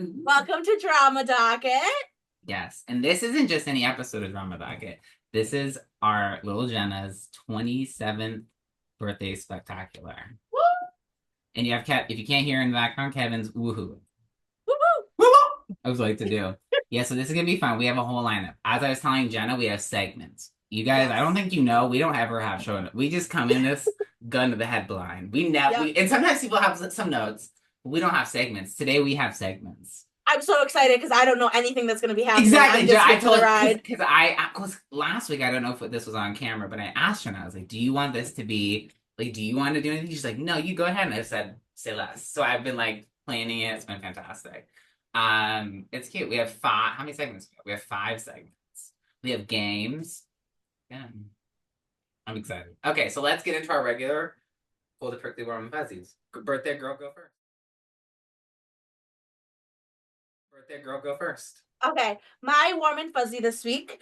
Welcome to Drama Docket. Yes, and this isn't just any episode of Drama Docket. This is our little Jenna's 27th birthday spectacular. Woo, And you have if you can't hear in the background, Kevin's woohoo. woo, woo. Woo! I was like to do. Yeah, so this is gonna be fun. We have a whole lineup. As I was telling Jenna, we have segments. You guys, I don't Yes. think you know, we don't ever have show notes. We just come in this gun to the head blind. We never, Yep. and sometimes people have some notes, but we don't have segments. Today we have segments. I'm so excited because I don't know anything that's going to be happening. Exactly. I'm just I here for told the ride. because I was last week. I don't know if this was on camera, but I asked her and I was like, "Do you want this to be like? Do you want to do anything?" She's like, "No, you go ahead." And I said, "Say less." So I've been like planning it. It's been fantastic. It's cute. We have five. How many segments? We have five segments. We have games. Yeah, I'm excited. Okay, so let's get into our regular. Pull the prickly warm and fuzzies. Birthday girl, go first. Birthday girl, go first. Okay, my warm and fuzzy this week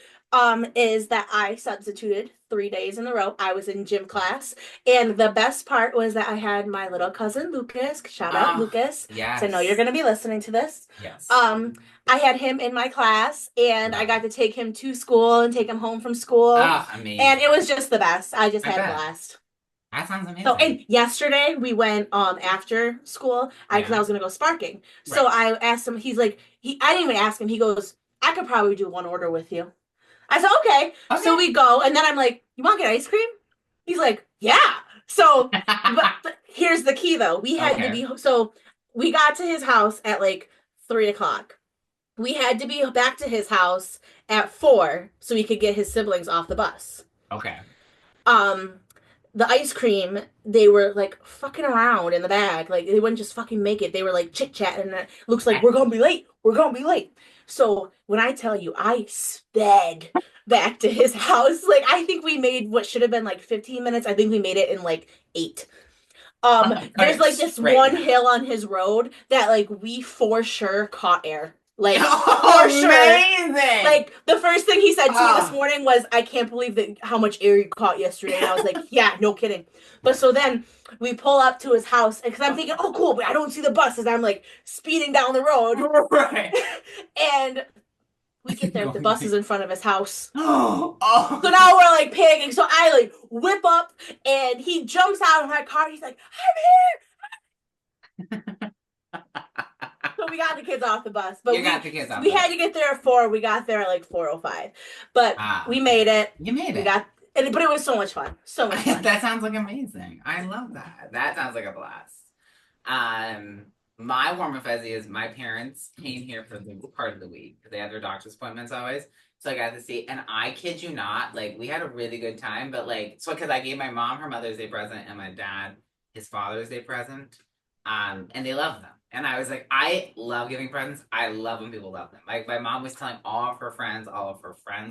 is that I substituted 3 days in a row. I was in gym class, and the best part was that I had my little cousin Lucas. Shout out Ah, Lucas, because I know you're yes, going to be listening to this. yes. Um, I had him in my class, and I Love. got to take him to school and take him home from school, Ah, and it amazing. was just the best. I just I had a bet. blast. That sounds So, amazing. and yesterday we went after school, I because I Yeah. was gonna go sparking. So Right. I asked him. He's like, I didn't even ask him. He goes, I could probably do one order with you. I said, okay. So Okay. we go, and then I'm like, you want to get ice cream? He's like, yeah. So, but here's the key though. We had to Okay. be so we got to his house at like 3 o'clock. We had to be back to his house at 4 so he could get his siblings off the bus. Okay. Um, the ice cream, they were like fucking around in the bag. Like they wouldn't just fucking make it. They were like chit chatting and it looks like I, we're gonna be late. We're gonna be late. So when I tell you I sped back to his house, like I think we made what should have been like 15 minutes. I think we made it in like 8. There's okay. like this Straight one now. hill on his road that like we for sure caught air. Like for Oh, sure. amazing. Like the first thing he said to me this Oh. morning was, "I can't believe that how much air you caught yesterday." And I was like, "Yeah, no kidding." But so then we pull up to his house because I'm thinking, "Oh, cool," but I don't see the bus as I'm like speeding down the road, Right. and we get there. The Going bus is in front of his house. oh. So Oh. now we're like panicking. So I like whip up, and he jumps out of my car. He's like, "I'm here." So we got the kids off the bus, but You we got the kids off we the had bus. to get there at 4. We got there at like 4:05, but Ah, we okay. made it. You made We it. got, but it was so much fun, so much fun. That sounds like amazing. I love that. That sounds like a blast. Um, my warm and fuzzy is my parents came here for the part of the week because they had their doctor's appointments always. So I got to see, and I kid you not, like we had a really good time. But like, so because I gave my mom her Mother's Day present and my dad his Father's Day present, and they love them. And I was like, I love giving presents. I love when people love them. Like my mom was telling all of her friends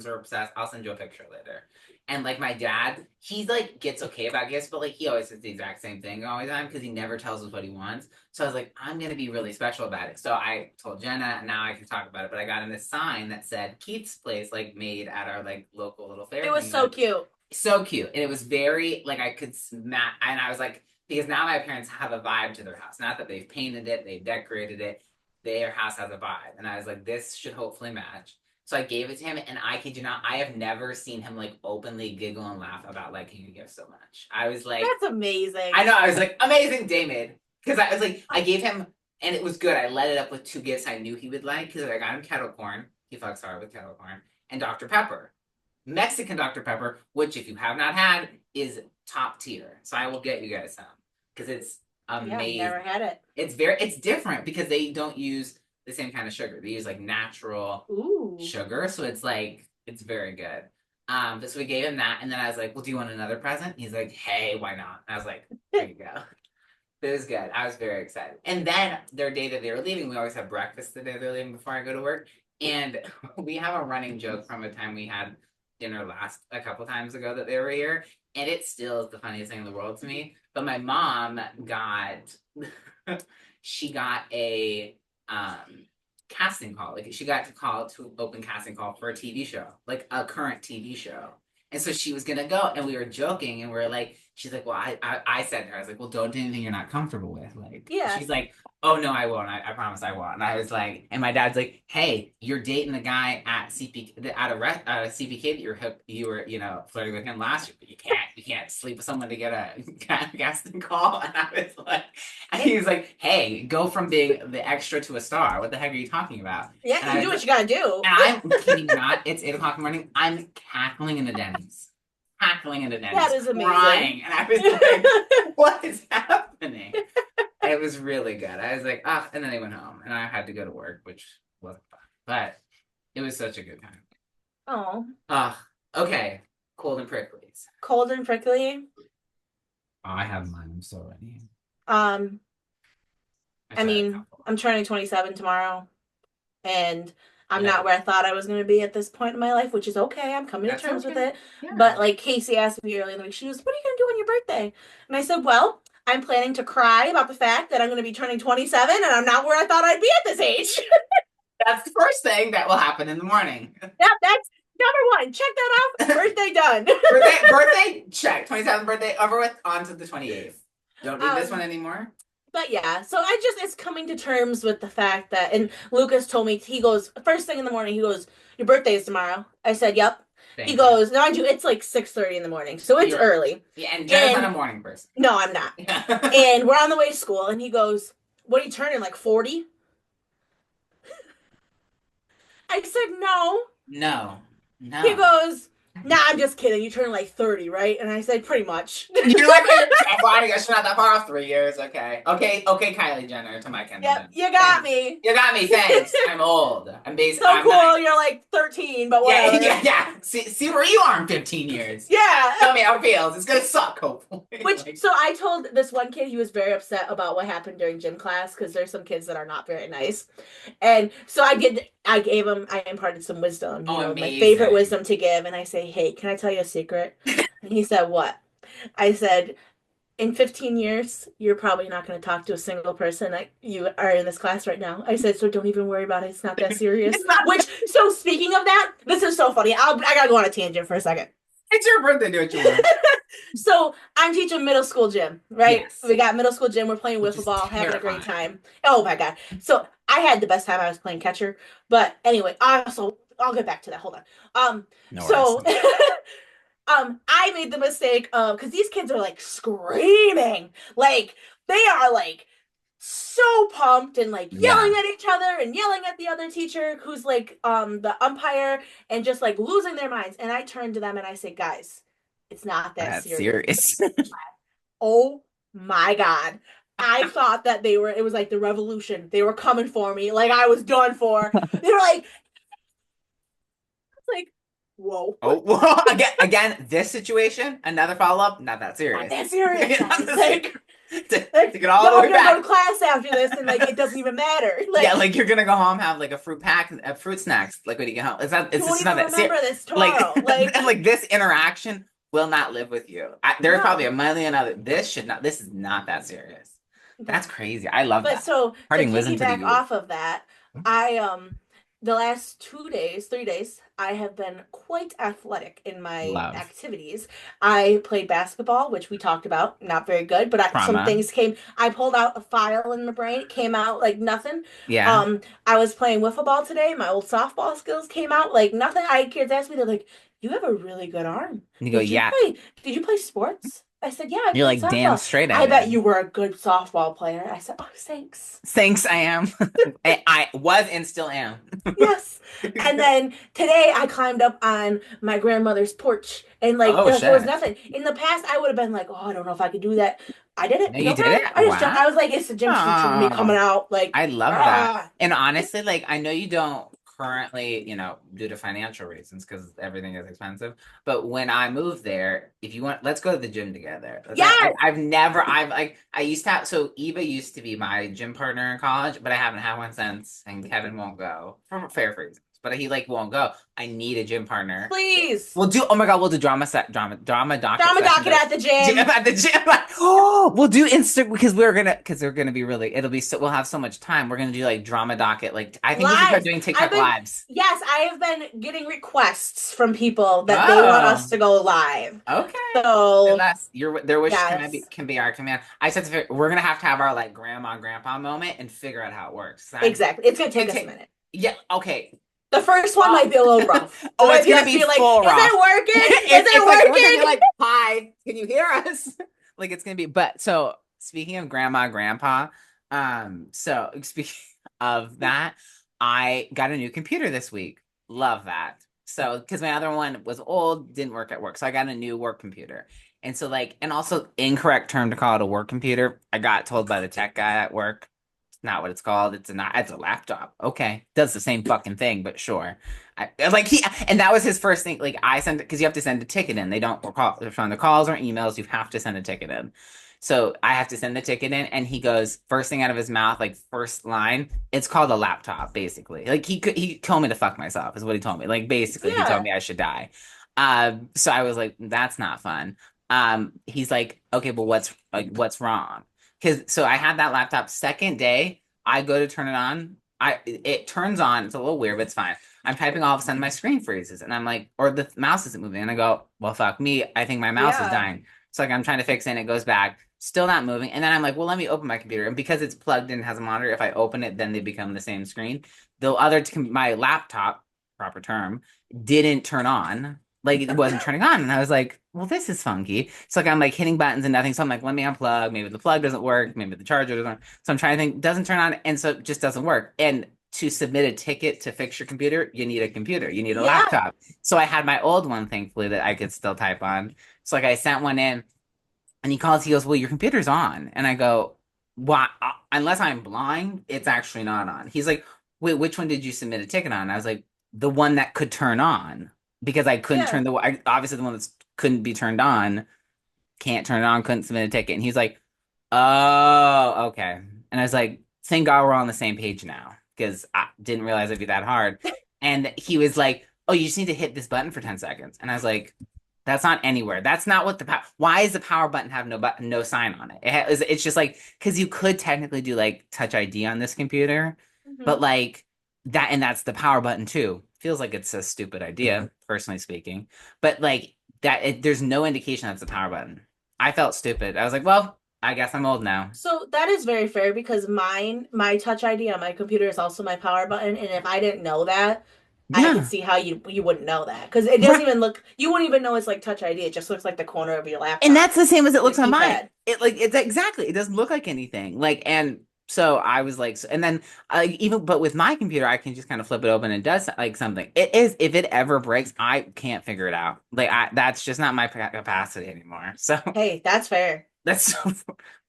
are obsessed. I'll send you a picture later. And like my dad, he's like gets okay about gifts, but like he always says the exact same thing all the time because he never tells us what he wants. So I was like, I'm gonna be really special about it. So I told Jenna, and now I can talk about it. But I got him this sign that said Keith's Place, like made at our like local little It fair was thing. so That cute. so cute, and it was very like I could smack. And I was like, because now my parents have a vibe to their house. Not that they've painted it, they've decorated it. Their house has a vibe, and I was like, this should hopefully match. So I gave it to him, and I kid you not, I have never seen him like openly giggle and laugh about liking a gift so much. I was like, That's amazing. I know, I was like, amazing, David, because I was like, I gave him, and it was good. I let it up with two gifts I knew he would like because I got him kettle corn. He fucks hard with kettle corn and Dr. Pepper. Mexican Dr. Pepper, which if you have not had, is top tier. So I will get you guys some because it's Yeah, amazing. never had it. It's different because they don't use the same kind of sugar. They use like natural Ooh. sugar, so it's like it's very good. But so we gave him that, and then I was like, "Well, do you want another present?" He's like, "Hey, why not?" And I was like, "There you go." It was good. I was very excited. And then their day that they were leaving, we always have breakfast the day they're leaving before I go to work. And we have a running joke from a time we had dinner last a couple times ago that they were here. And it still is the funniest thing in the world to me. But my mom got she got a casting call. Like she got to call to open casting call for a TV show, like a current TV show. And so she was gonna go, and we were joking, and we are like, she's like, well, I said to her, I was like, well, don't do anything you're not comfortable with. Like, Yeah. she's like, oh no, I won't. I promise I won't. And I was like, and my dad's like, hey, you're dating the guy at CPK that you were, flirting with him last year. But you can't sleep with someone to get a casting call. And I was like, and It, he was like, hey, go from being the extra to a star. What the heck are you talking about? yeah, And you I do was what like, you gotta do. and I'm kidding you not. It's 8 o'clock in the morning. I'm cackling in the Denny's, cackling in the That Denny's, is amazing. crying, and I was like, "What is happening?" It was really good. I was like, "Ah," and then I went home, and I had to go to work, which wasn't fun, but it was such a good time. Oh, Ah, okay, cold and pricklies. cold and prickly. Oh, I have mine. I'm so ready. Um, I I should have a mean, couple. I'm turning 27 tomorrow, and I'm not where I Congratulations. thought I was going to be at this point in my life, which is okay. I'm coming to That's terms with okay. it. Yeah. But like Casey asked me earlier in the week, she was, "What are you going to do on your birthday?" And I said, "Well, I'm planning to cry about the fact that I'm going to be turning 27 and I'm not where I thought I'd be at this age." That's the first thing that will happen in the morning. Yep, that's number one. Check that off. Birthday done. Birthday, check. 27th birthday over with. On to the 28th. Don't do this one um, anymore. but yeah, so I just it's coming to terms with the fact that, and Lucas told me, he goes first thing in the morning, he goes, "Your birthday is tomorrow." I said, "Yep." He Thank you. goes, "Mind you, it's like 6:30 in the morning, so it's You're early." yeah, and Jenna's not a And morning person. no, I'm not. Yeah. And we're on the way to school, and he goes, "What are you turning, like 40?" I said, "No." No, He no. goes, "Nah, I'm just kidding. You turn like 30, right?" And I said, "Pretty much." You know what? I guess you're not that far off. 3 years. Okay. Okay. Okay, Kylie Jenner to my Kendall Yep, Jenner. you got Thanks. me. You got me. Thanks. I'm old. So I'm not. cool. You're like 13, but Yeah, whatever. yeah, yeah. See where you are in 15 years. Yeah. Tell me how it feels. It's gonna suck, hopefully. Which, Like, so I told this one kid, he was very upset about what happened during gym class because there's some kids that are not very nice. And so I imparted some wisdom, oh, my favorite amazing. wisdom to give. And I say, "Hey, can I tell you a secret?" And he said, "What?" I said, "In 15 years, you're probably not going to talk to a single person that you are in this class right now." I said, "So don't even worry about it. It's not that serious." It's not. Which, so speaking of that, this is so funny. I got to go on a tangent for a second. It's your birthday. Do what you want. So I'm teaching middle school gym, right? Yes, We got middle school gym. We're playing which wiffle is ball, having a great terrifying. time. Oh my god! So I had the best time. I was playing catcher, but anyway, also I'll get back to that. Hold on. No worries. So I made the mistake of, because these kids are like screaming, like they are like so pumped and like yelling Yeah, at each other and yelling at the other teacher who's like the umpire and just like losing their minds. And I turn to them and I say, "Guys, it's not that that's serious." serious. Oh my God. I thought that it was like the revolution. They were coming for me. Like I was done for. They were like, whoa. Oh, well, again, this situation, another follow up, not that Not serious. that serious, Not guys. that serious. Like, To get all y'all the are way gonna go to back. class after this and like it doesn't even matter. Yeah, Like, like you're gonna go home, have like a fruit snacks, like when you get home. you It's won't just not even that serious. remember this Like, tomorrow. Like, like this interaction will not live with you. There's probably a no. million other. This is not that serious. That's crazy. I love But that. so to Parting wisdom to the piggyback youth. off of that, I the last 2 days, 3 days, I have been quite athletic in my Love. activities. I played basketball, which we talked about, not very good, but some Trauma. things came. I pulled out a file in the brain, it came out like nothing. Yeah. I was playing wiffle ball today. My old softball skills came out like nothing. I kids asked me, they're like, "You have a really good arm. And you go, Did you yeah. play? Did you play sports?" I said, "Yeah, I You're played like damn softball." straight I "I bet did. you were a good softball player." I said, "Oh, thanks." Thanks, I am. I was and still am. Yes. And then today I climbed up on my grandmother's porch and like Oh there was shit. nothing. In the past I would have been like, "Oh, I don't know if I could do that." I did it, No, you no did it? problem. I just jumped. Wow. I was like, it's the gym teacher in me coming Oh, out like, I love that. ah. And honestly, like I know you don't currently, due to financial reasons, because everything is expensive. But when I move there, if you want, let's go to the gym together. Yes. I've like, I used to have, so Eva used to be my gym partner in college, but I haven't had one since, and Kevin won't go for fair reasons. but he like won't go. I need a gym partner. Please. We'll do. Oh my god, we'll do drama docket Drama sessions docket at the gym. at the gym. Like, oh, we'll do Insta because they're gonna be really. It'll be so we'll have so much time. We're gonna do like drama docket. Like I think we should start Lives. doing I've TikTok been, lives. yes, I have been getting requests from people that they want us Oh, to go live. okay. Say So, less. Your their wish yes, can be our command. I said we're gonna have our like grandma grandpa moment and figure out how it works. exactly. It's going to take And us a take minute. yeah okay. The first one Oh, might be a little rough. It oh, it's might be gonna us be being like, is full rough. it working? Is It's like we're gonna be it like, "Hi, can you hear us?" Like it's gonna be. But so speaking of grandma, grandpa, so speaking of that, I got a new computer this week. Love that. So because my other one was old, didn't work at work, so I got a new work computer. And so like, and also incorrect term to call it a work computer. I got told by the tech guy at work not what it's called. It's a laptop. Okay. Does the same fucking thing, but sure. Like and that was his first thing. Like I sent because you have to send a ticket in. They don't from the calls or emails, you have to send a ticket in. So I have to send the ticket in, and he goes, first thing out of his mouth, like first line, it's called a laptop, basically. Like he told me to fuck myself, is what he told me. Like basically he told Yeah. me I should die. So I was like, that's not fun. He's like, okay, but what's wrong? Because so I had that laptop second day. I go to turn it on. It turns on. It's a little weird, but it's fine. I'm typing all of a sudden my screen freezes and I'm like, or the mouse isn't moving. And I go, well, fuck me. I think my mouse is Yeah. dying. So like I'm trying to fix it and it goes back, still not moving. And then I'm like, well, let me open my computer. And because it's plugged in and has a monitor, if I open it, then they become the same screen. My laptop, proper term, didn't turn on. Like it wasn't turning on. And I was like, well, this is funky. So like I'm like hitting buttons and nothing. So I'm like, let me unplug. Maybe the plug doesn't work. Maybe the charger doesn't work. So I'm trying to think, doesn't turn on. And so it just doesn't work. And to submit a ticket to fix your computer, you need a computer. You need a Yeah. laptop. So I had my old one, thankfully, that I could still type on. So like I sent one in and he goes, well, your computer's on. And I go, why? Unless I'm blind, it's actually not on. He's like, wait, which one did you submit a ticket on? And I was like, the one that could turn on because I couldn't Yeah. turn obviously the one that couldn't be turned on, can't turn it on, couldn't submit a ticket. And he's like, oh, okay. And I was like, thank God we're on the same page now because I didn't realize it'd be that hard. And he was like, oh, you just need to hit this button for 10 seconds. And I was like, that's not anywhere. That's not what why does the power button have no button, no sign on it? It's just like, because you could technically do like Touch ID on this computer, but Hmm. like that, and that's the power button too. Feels like it's a stupid idea, personally speaking. But like there's no indication that's the power button. I felt stupid. I was like, well, I guess I'm old now. So that is very fair because my Touch ID on my computer is also my power button, and if I didn't know that, I could Yeah. see how you wouldn't know that because it doesn't Right. even look. You wouldn't even know it's like Touch ID. It just looks like the corner of your And laptop, that's the same as it the looks on mine. keypad. It's exactly. It doesn't look like anything. Like and so I was like, and then even but with my computer, I can just kind of flip it open and it does like something. It is if it ever breaks, I can't figure it out. Like that's just not my capacity anymore. So Hey, that's fair. that's so.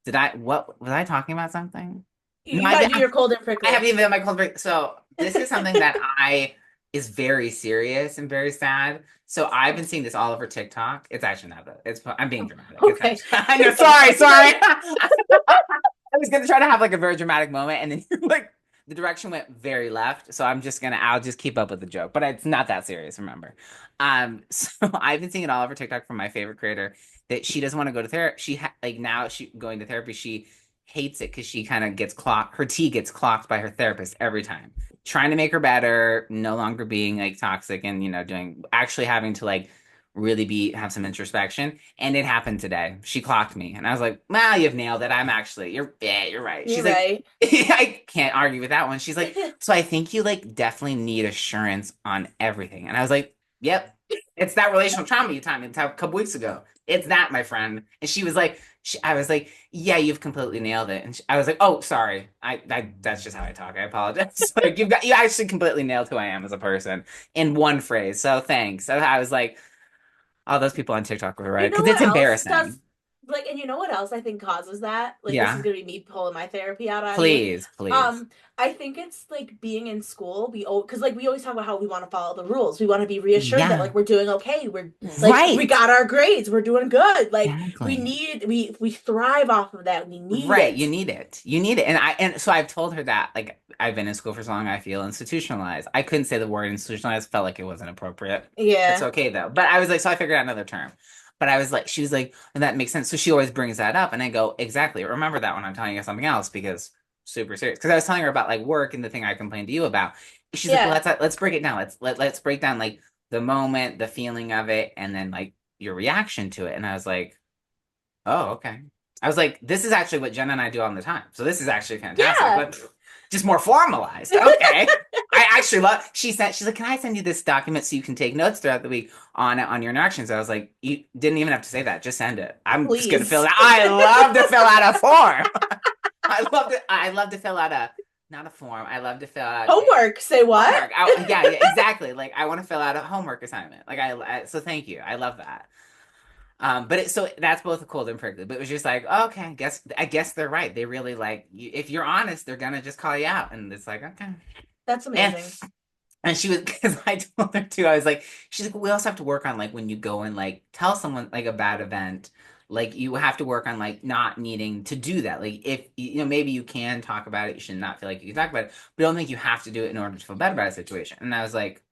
Did I what was I talking about something? No, You got to do your cold and I prickly. haven't even done my cold break. So this is something that I is very serious and very sad. So I've been seeing this all over TikTok. It's actually not that. I'm being dramatic. It's Okay. actually, I know. Sorry, sorry. I was gonna try to have like a very dramatic moment, and then like the direction went very left. So I'll just keep up with the joke, but it's not that serious. Remember, so I've been seeing it all over TikTok from my favorite creator that she doesn't want to go to therapy. Like now she going to therapy. She hates it because she kind of gets clocked. Her tea gets clocked by her therapist every time, trying to make her better, no longer being like toxic, and doing actually having to like really be have some introspection. And it happened today. She clocked me, and I was like, "Well, you've nailed it. You're right." You're She's like, right. "I can't argue with that one." She's like, "So I think you like definitely need assurance on everything." And I was like, "Yep, it's that relational trauma you told me a couple weeks ago. It's that, my friend." And she was like, I was like, "Yeah, you've completely nailed it." And I was like, "Oh, sorry. That's just how I talk. I apologize." Like you actually completely nailed who I am as a person in one phrase. So thanks. So I was like, all those people on TikTok were You right know because it's what else does embarrassing. like, and you know what else I think causes that? Like, this is Yeah. gonna be me pulling my therapy out on you. Please, please. I think it's like being in school. Because like we always talk about how we want to follow the rules. We want to be reassured that Yeah. like we're doing okay. We're like we Right. got our grades. We're doing good. Like Exactly. we thrive off of that. We need Right. You it. need it. You need it. And so I've told her that, like, I've been in school for so long, I feel institutionalized. I couldn't say the word institutionalized, felt like it wasn't appropriate. It's Yeah, okay though. But I was like, so I figured out another term. But I was like, she was like, and that makes sense. So she always brings that up. And I go, exactly. Remember that when I'm telling you something else because super serious. Because I was telling her about like work and the thing I complained to you about. She's like, well, yeah. let's break it down. Let's break down like the moment, the feeling of it, and then like your reaction to it. And I was like, oh, okay. I was like, this is actually what Jenna and I do all the time. So this is actually fantastic, Yeah. but just more formalized. Okay. I actually love, she's like, can I send you this document so you can take notes throughout the week on your interactions? I was like, you didn't even have to say that. Just send it. I'm just gonna fill Please. it out. I love to fill out a form. I love to fill out a not a form. I love to fill out a Homework. Say what? homework. Yeah, yeah, exactly. Like I want to fill out a homework assignment. Like so thank you. I love that. But so that's both cold and prickly. But it was just like, oh, okay, I guess they're right. They really like you, if you're honest, they're gonna just call you out, and it's like, okay. That's And amazing. and she was because I told her too. I was like, she's like, we also have to work on like when you go and like tell someone like a bad event, like you have to work on like not needing to do that. Like if maybe you can talk about it, you should not feel like you can talk about it, but I don't think you have to do it in order to feel better about a situation. And I was like,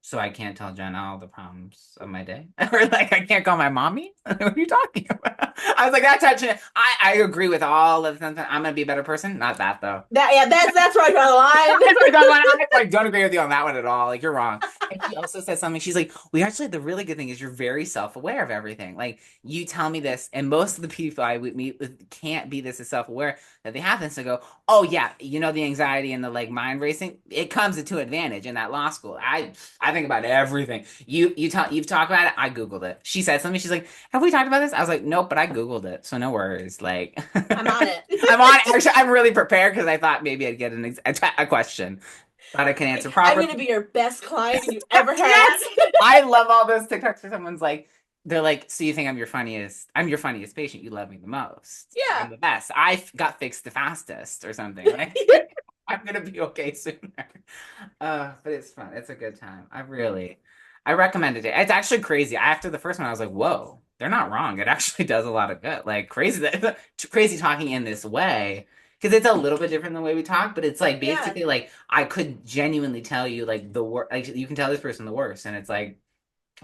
so I can't tell Jenna all the problems of my day, or like I can't call my mommy. What are you talking about? I was like, that's touching it. I agree with all of them. I'm gonna be a better person. Not that though. That yeah, that's where I draw the line. It's like, I don't agree with you on that one at all. Like you're wrong. And she also said something. She's like, "We actually, the really good thing is you're very self-aware of everything. Like you tell me this, and most of the people I would meet with can't be this as self-aware that they have this. To go, oh yeah, the anxiety and the like mind racing. It comes to advantage in that law school. I think about everything. You've talked about it. I googled it. She said something. She's like, have we talked about this? I was like, nope, but I googled it, so no worries. Like, I'm on it. I'm on. Actually, I'm really prepared because I thought maybe I'd get a question that I can answer I'm properly. gonna be your best client you ever had. Yes, I love all those TikToks where someone's like, they're like, so you think I'm your funniest? I'm your funniest patient. You love me the most. I'm Yeah. the best. Got fixed the fastest or something. Like, I'm gonna be okay sooner. But it's fun. It's a good time. I recommended it. It's actually crazy. After the first one, I was like, whoa, they're not wrong. It actually does a lot of good. Like crazy crazy talking in this way. Because it's a little bit different than the way we talk, but it's like Yeah. basically like I could genuinely tell you like the worst. Like you can tell this person the worst, and it's like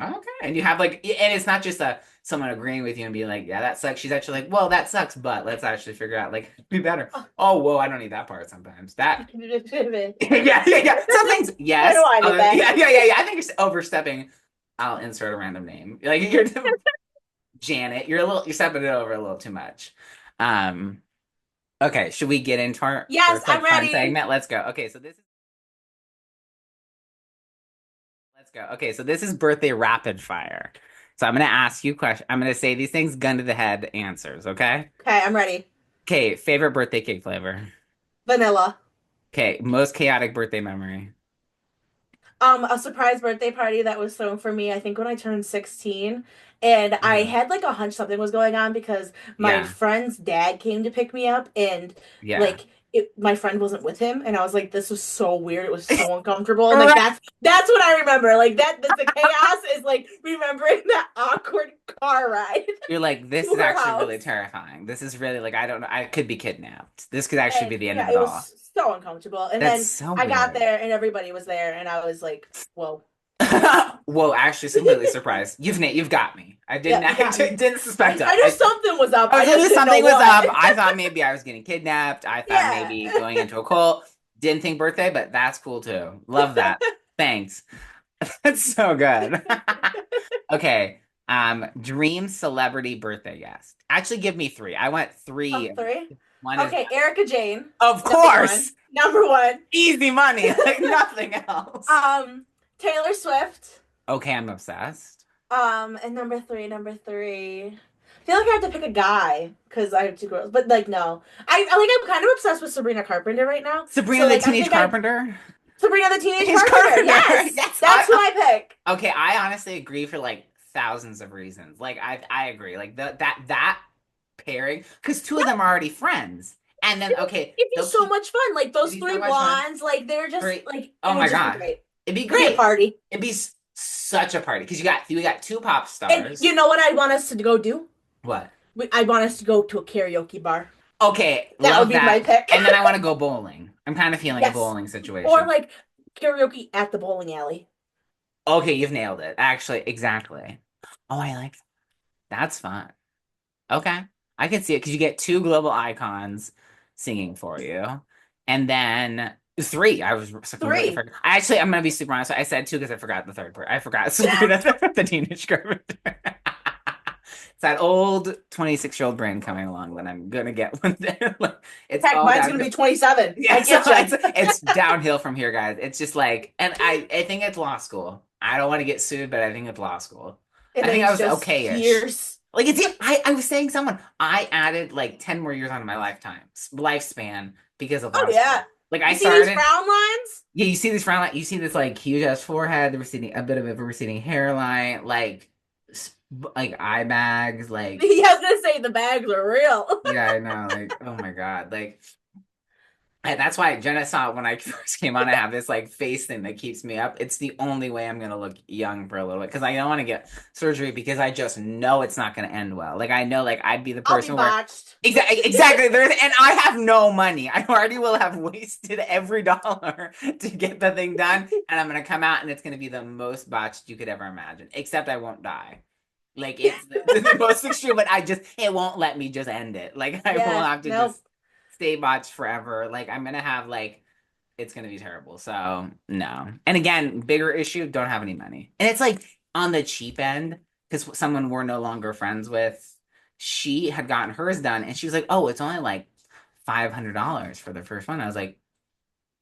okay, and you have like, and it's not just someone agreeing with you and being like, yeah, that sucks. She's actually like, well, that sucks, but let's actually figure out like be better. Oh, Oh, whoa, I don't need that part sometimes. That I yeah, yeah, yeah. Some things, know yes. I need that. Yeah, yeah, yeah, yeah. I think you're overstepping. I'll insert a random name. Like you're Janet. You're stepping it over a little too much. Um. Okay, should we get into our Yes, first I'm like fun ready. segment? Let's go. Okay, so this is let's go. Okay, so this is birthday rapid fire. So I'm gonna ask you questions. I'm gonna say these things, gun to the head answers. Okay. Okay, I'm ready. Okay. Favorite birthday cake flavor. Vanilla. Okay. Most chaotic birthday memory. A surprise birthday party that was thrown for me, I think when I turned 16. And I Mhm. had like a hunch something was going on because my Yeah. friend's dad came to pick me up and Yeah. like my friend wasn't with him and I was like, this was so weird. It was so uncomfortable. And like Right. that's what I remember. Like the chaos is like remembering that awkward car ride You're like, this to is her actually house. really terrifying. This is really like, I don't know. I could be kidnapped. This could actually And be the end of yeah, it it all. was so uncomfortable. And That's then so I got weird. there and everybody was there and I was like, whoa. Whoa, actually, completely surprised. You've got me. I didn't Yeah, you I got me. didn't suspect I that. knew something was up. I I just knew didn't know something was what. up. I thought maybe I was getting kidnapped. I thought Yeah. maybe going into a cult. Didn't think birthday, but that's cool too. Love that. Thanks. That's so good. Okay. Dream celebrity birthday guest. Actually, give me three. I want Oh, three. three. One is Okay, Erica Jane, of number one. course Number one. easy money, like nothing else. um, Taylor Swift. Okay, I'm obsessed. And number three. I feel like I have to pick a guy because I have two girls, but like no, I like I'm kind of obsessed with Sabrina Carpenter right now. Sabrina So the like I Teenage think I Carpenter. Sabrina the Teenage Teenage Carpenter. Carpenter. Yes, Yes, that's who I pick. okay. I honestly agree for like thousands of reasons. Like I agree. Like that. pairing because two of them are already friends. And then okay, It'd be they'll so keep much fun. Like it'd those be so three much fun. blondes, like they're just Three. like it Oh would my just be God. great. It'd be It'd be a great. party. It'd be such a party because you got two pop And you stars. know what I want us to go do? What? I want us to go to a karaoke bar. Okay, That would love be my that. pick. And then I want to go bowling. I'm kind of feeling a Yes. bowling Or situation. like karaoke at the bowling alley. Okay, you've nailed it. Actually, exactly. Oh, I like that. That's fun. Okay. I can see it because you get two global icons singing for you. And then three. I was completely Three. forgot. I'm gonna be super honest. I said two because I forgot the third part. I forgot Sabrina the Teenage Girl. It's that old 26-year-old brain coming along that I'm gonna get one day. Like, it's Heck, all mine's gonna be downhill. 27. I Yeah, so get you. it's downhill from here, guys. It's just like, and I think it's law school. I don't want to get sued, but I think it's law school. It I think I is was just okay-ish. years. Like I was saying someone, I added like 10 more years onto my lifespan because of Oh law yeah. school. Like I You see these started, frown lines? yeah, you see this frown line, you see this like huge ass forehead, the receding, a bit of a receding hairline, like eye bags, like Yeah, I was gonna say the bags are real. yeah, I know, like oh my God, like and that's why Jenna saw when I first came on. I have this like face thing that keeps me up. It's the only way I'm gonna look young for a little bit because I don't want to get surgery because I just know it's not gonna end well. Like I know, like I'd be the I'll be person where botched. exactly there's and I have no money. I already will have wasted every dollar to get the thing done, and I'm gonna come out and it's gonna be the most botched you could ever imagine. Except I won't die. Like it's the most extreme, but it won't let me just end it. Like I will Yeah, have to nope. just stay botched forever. Like I'm gonna have like it's gonna be terrible. So no. And again, bigger issue, don't have any money. And it's like on the cheap end, because someone we're no longer friends with, she had gotten hers done and she was like, oh, it's only like $500 for the first one. I was like,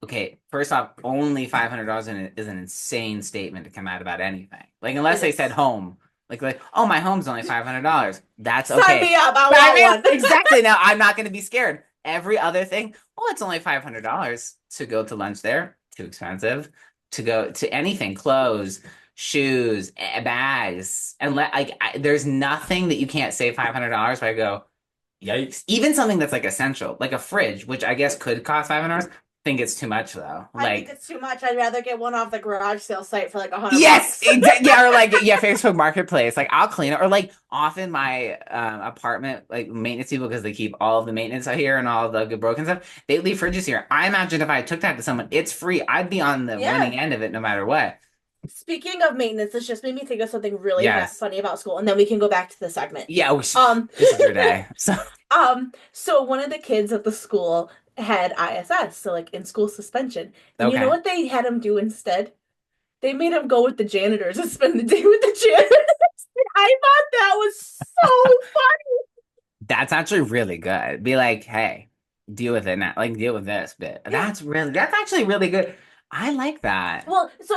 okay, first off, only $500 is an insane statement to come out about anything. Like unless It they said is. home, like oh my home's only $500. That's Sign okay. me up. I But I mean, want one. exactly. Now I'm not going to be scared. Every other thing, oh, it's only $500 to go to lunch there. Too expensive to go to anything, clothes, shoes, bags, and there's nothing that you can't save $500. But I go, yikes! Even something that's like essential, like a fridge, which I guess could cost $500. Think it's too much though. I think Like it's too much. I'd rather get one off the garage sale site for like 100 yes, bucks. exactly. Yeah, or like yeah, Facebook Marketplace. Like I'll clean it, or like often my apartment like maintenance people because they keep all of the maintenance out here and all of the good broken stuff. They leave fridges here. I imagine if I took that to someone, it's free. I'd be on the Yeah. winning end of it no matter what. Speaking of maintenance, this just made me think of something really Yes. funny about school, and then we can go back to the segment. Yeah. Um, This is your day. So so one of the kids at the school had ISS, so like in school suspension. And you know okay. what they had him do instead? They made him go with the janitors and spend the day with the janitors. I thought that was so That's actually really good. Be like, hey, deal with it now. Like deal with this bit. yeah. That's actually really good. I like that. Well, so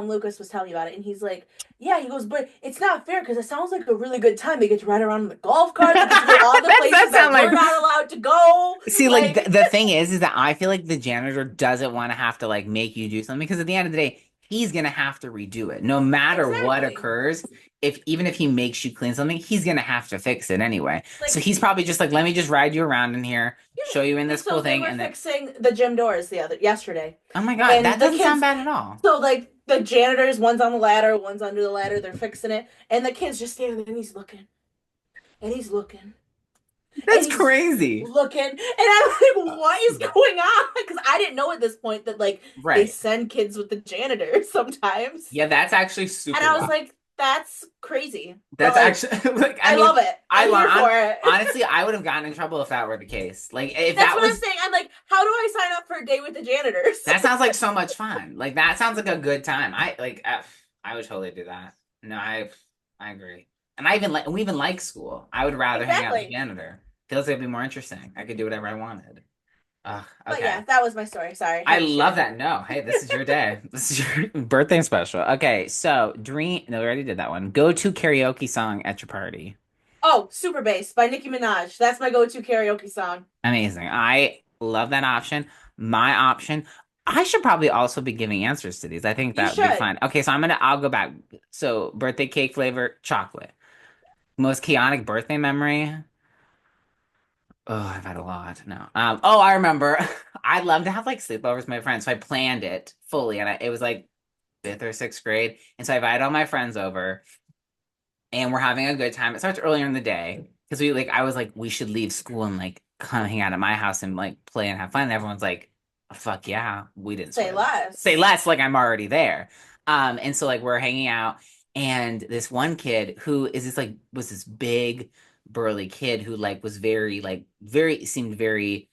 Lucas was telling me about it, and he's like, "Yeah," he goes, "but it's not fair because it sounds like a really good time. They get to ride around in the golf carts, they get to go all the That places does that sound we're like not allowed to go." see, like Like, the thing is that I feel like the janitor doesn't want to have to like make you do something because at the end of the day, he's gonna have to redo it. No matter what exactly. occurs, if even if he makes you clean something, he's gonna have to fix it anyway. So Like, he's probably just like, let me just ride you around in here, yeah. show you in Like, this so cool they thing, were and then fixing the gym doors yesterday, oh my God, and that the doesn't sound kids. bad at all. So like the janitors, one's on the ladder, one's under the ladder. They're fixing it, and the kid's just standing there, and he's looking, and he's looking, and That's he's crazy. looking, and I'm like, what is going on? Because I didn't know at this point that like they Right. send kids with the janitor sometimes, Yeah, that's actually and super I was wild. like, that's crazy, but That's like actually like I I mean, love it. I I'm here for want it. honestly, I would have gotten in trouble if that were the case. Like if That's that what I'm was saying. I'm like, how do I sign up for a day with the janitors? that sounds like so much fun. Like that sounds like a good time. I would totally do that. No, I agree. And we even like school. I would rather hang out with the Exactly. janitor. Feels like it'd be more interesting. I could do whatever I wanted. But Okay. yeah, that was my story. Sorry, I had to love share. that. No, hey, this is your day. This is your birthday special. Okay, so dream. No, we already did that one. Go to karaoke song at your party. Oh, Super Bass by Nicki Minaj. That's my go-to karaoke song. Amazing. I love that option. My option. I should probably also be giving answers to these. I think You that would be should. fun. Okay, so I'll go back. So birthday cake flavor, chocolate. Most chaotic birthday memory. Oh, I've had a lot. No. Oh, I remember. I'd love to have like sleepovers with my friends. So I planned it fully, and it was like fifth or sixth grade. And so I invited all my friends over, and we're having a good time. It starts earlier in the day because I was like, we should leave school and like come hang out at my house and like play and have fun. And everyone's like, fuck yeah, we didn't Say swear that. Say less. less, like I'm already there. And so like we're hanging out, and this one kid who is this like was this big burly kid who like was very very seemed very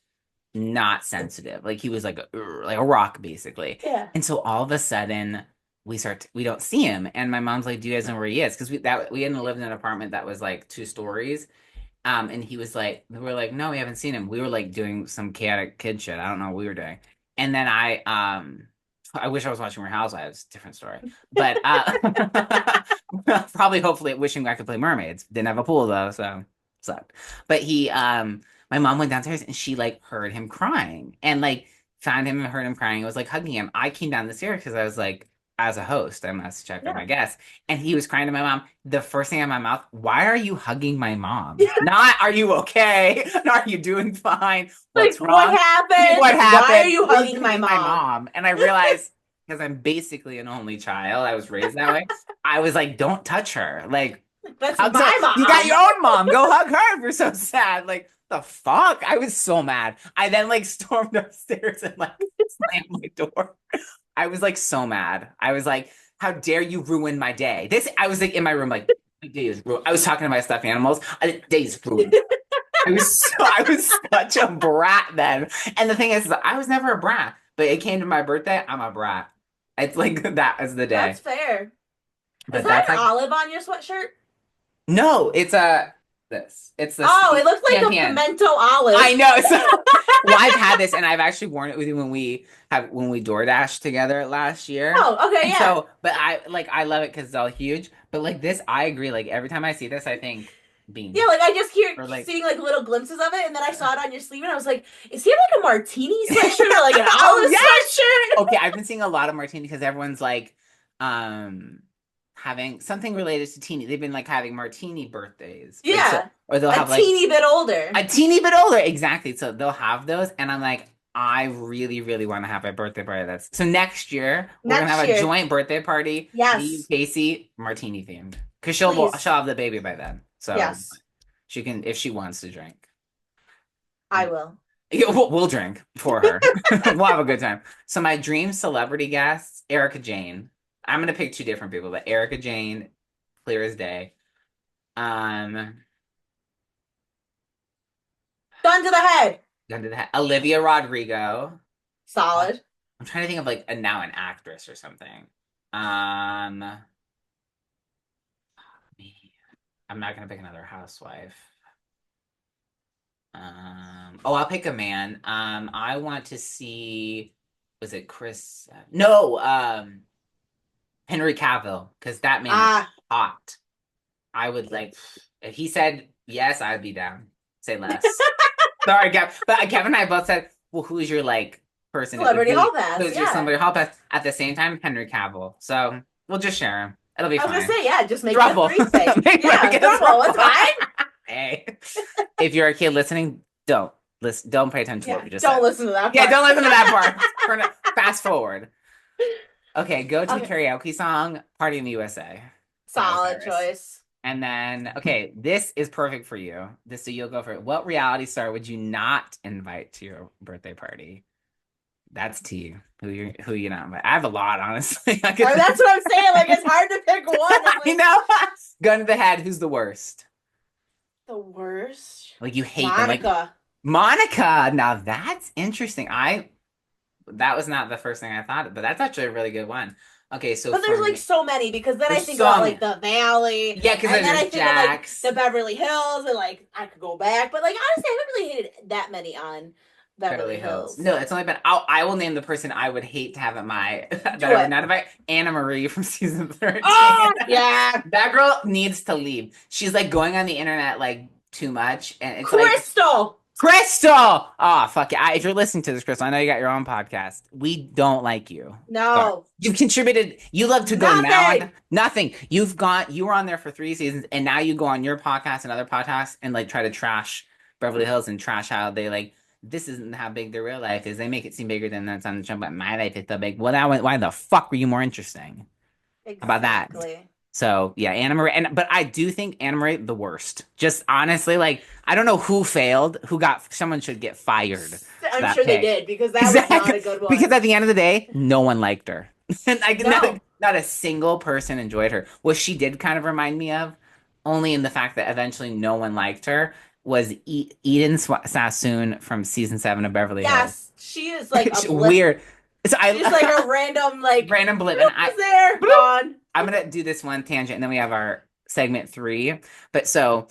not sensitive. Like he was like a rock basically. Yeah. And so all of a sudden we don't see him. And my mom's like, "Do you guys know where he is?" Because we hadn't lived in an apartment that was like 2 stories. And he was like, we were like, "No, we haven't seen him." We were like doing some chaotic kid shit. I don't know what we were doing. And then I wish I was watching Real Housewives, different story. But probably hopefully wishing I could play mermaids. Didn't have a pool though, so sucked. But my mom went downstairs and she like heard him crying and like found him and heard him crying. It was like hugging him. I came down the stairs because I was like, as a host, I must check on Yeah. my guests. And he was crying to my mom. The first thing out of my mouth, why are you hugging my mom? Not, are you okay? Not, are you doing fine? Like, What's what wrong? What happened? Why are happened? you Why are you hugging my hugging my mom? mom? And I realized, because I'm basically an only child, I was raised that way. I was like, don't touch her. Like, That's hug her. my You got mom. your own mom. Go hug her if you're so sad. Like, the fuck? I was so mad. I then like stormed upstairs and like slammed my door. I was like so mad. I was like, how dare you ruin my day? I was like in my room, like, my day is ruined. I was talking to my stuffed animals. Day's ruined. I was such a brat then. And the thing is, I was never a brat, but it came to my birthday, I'm a brat. It's like that is the day. That's fair. Is But that that's an like, olive on your sweatshirt? no, it's a this. It's the Oh, it looks like a Champion. pimento olive. I know. So, well, I've had this, and I've actually worn it with you when we DoorDash together last year. Oh, okay, And yeah. so, but I love it because it's all huge. But like this, I agree. Like every time I see this, I think Yeah, beans like I just hear or like seeing like little glimpses of it, and then I saw it on your sleeve, and I was like, is he like a martini sweatshirt or like an oh olive yes. sweatshirt? Okay, I've been seeing a lot of martini because everyone's like, um, having something related to teeny. They've been like having martini birthdays, like so, Yeah, or they'll a have like teeny bit older. a teeny bit older, exactly. So they'll have those, and I'm like, I really, really want to have a birthday party. That's so next year we're gonna Next have a year, joint birthday party, me, you, yes, Casey, martini themed, because please, she'll have the baby by then, so yes, she can if she wants to drink. I will. Yeah, we'll drink for her. We'll have a good time. So my dream celebrity guests, Erica Jane. I'm gonna pick two different people, but Erica Jane, clear as day. Um, Gun to the head. Under the Olivia Rodrigo. Solid. I'm trying to think of like now an actress or something. Um, I'm not gonna pick another housewife. Oh, I'll pick a man. I want to see. Was it Chris? No, Henry Cavill, because that man is Ah, hot. I would like if he said yes, I'd be down. Say less. Sorry, but Kevin and I both said, "Well, who's your like person that would celebrity really hall pass. who's your Yeah, somebody help us?" At the same time, Henry Cavill. So we'll just share him. It'll be I was gonna fine. say yeah. Just make it a Thruple. three thing. Make Yeah, it a throuble. It's throuple. fine. Hey, if you're a kid listening, don't listen. Don't pay attention to what Yeah, we just don't said. listen to that Yeah, part. don't listen to that part. Fast forward. Okay, go to Okay, karaoke song, Party in the USA. Miley solid Cyrus. choice. And then, okay, this is perfect for you. So you'll go for it. What reality star would you not invite to your birthday party? That's T. Who you not invite? I have a lot, honestly. That's what I'm saying. Like it's hard to pick one. I'm You like, know, gun to the head. Who's the worst? the worst. Like you hate them. Like Monica. Monica. Now that's interesting. That was not the first thing I thought, but that's actually a really good one. Okay, so But there's for like me, so many because then I there's think so about many. like the Valley, Yeah, because and then I there's think of like Jax. the Beverly Hills, and like I could go back. But like honestly, I haven't really hated that many on Beverly Beverly Hills. Hills. No, it's only been. I will name the person I would hate to have at my that Do I would it. not invite. Anna Marie from season 13. Oh yeah, That girl needs to leave. She's like going on the internet like too much, and it's like Crystal. Crystal. Oh fuck it. If you're listening to this, Crystal, I know you got your own podcast. We don't like you. Sorry. No, You've contributed. You love to go now on nothing. nothing. You were on there for 3 seasons, and now you go on your podcast and other podcasts and like try to trash Beverly Hills and trash how they like this isn't how big their real life is. They make it seem bigger than that's on the show, but my life is so big. Well, that why the fuck were you more interesting? How about that? Exactly. So yeah, Anna Marie, and but I do think Anna Marie the worst. Just honestly, like I don't know who failed, who got. Someone should get fired for I'm that sure they pick. did because that was not Exactly, a good because one. at the end of the day, no one liked her, and No. not a single person enjoyed her. What she did kind of remind me of, only in the fact that eventually no one liked her, was Eden Sassoon from season 7 of Beverly Hills. Yes, she is like a It's blip. weird. So She's like a I random like random blip, and bloop is there, gone. I'm gonna do this one tangent, and then we have our segment 3. But so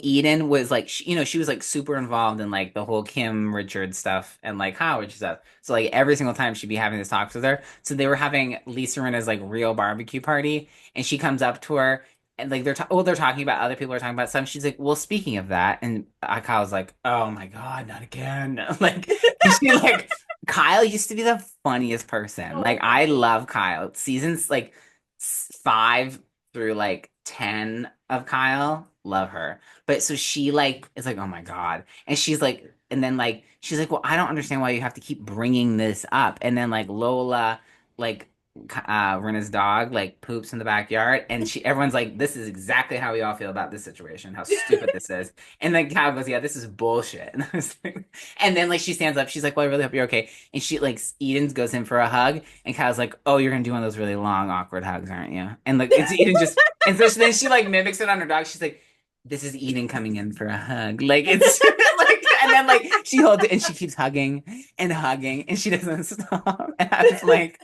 Eden was like, she was like super involved in like the whole Kim Richards stuff and like Howard stuff. So like every single time she'd be having this talks with her. So they were having Lisa Rinna's like real barbecue party, and she comes up to her. And like they're talking about other people are talking about something. She's like, "Well, speaking of that," and Kyle's like, "Oh my God, not again!" Like, and she like Kyle used to be the funniest person. Like, So I funny. love Kyle. Seasons like 5 through like 10 of Kyle, love her. But so she like is like, oh my God. And she's like, and then like she's like, well, I don't understand why you have to keep bringing this up. And then like Lola, like Rena's dog, like poops in the backyard, and everyone's like, this is exactly how we all feel about this situation, how stupid this is. And then Cal goes, yeah, this is bullshit. And I was like, and then like she stands up, she's like, well, I really hope you're okay. And she like Eden goes in for a hug, and Kyle's like, oh, you're gonna do one of those really long, awkward hugs, aren't you? And like it's Eden just, and so then she like mimics it on her dog. She's like, this is Eden coming in for a hug. Like it's like, and then like she holds it and she keeps hugging, and she doesn't stop. And I was like,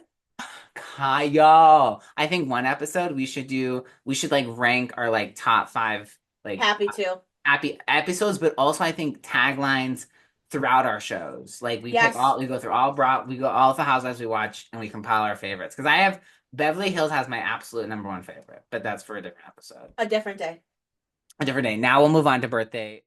Kyle, I think one episode we should like rank our like top 5 like Happy to. happy episodes, but also I think taglines throughout our shows. Like Yes, we go through we go all the housewives we watch and we compile our favorites. Because I have Beverly Hills has my absolute number one favorite, but that's for a different episode. a different day. A different day. Now we'll move on to birthday.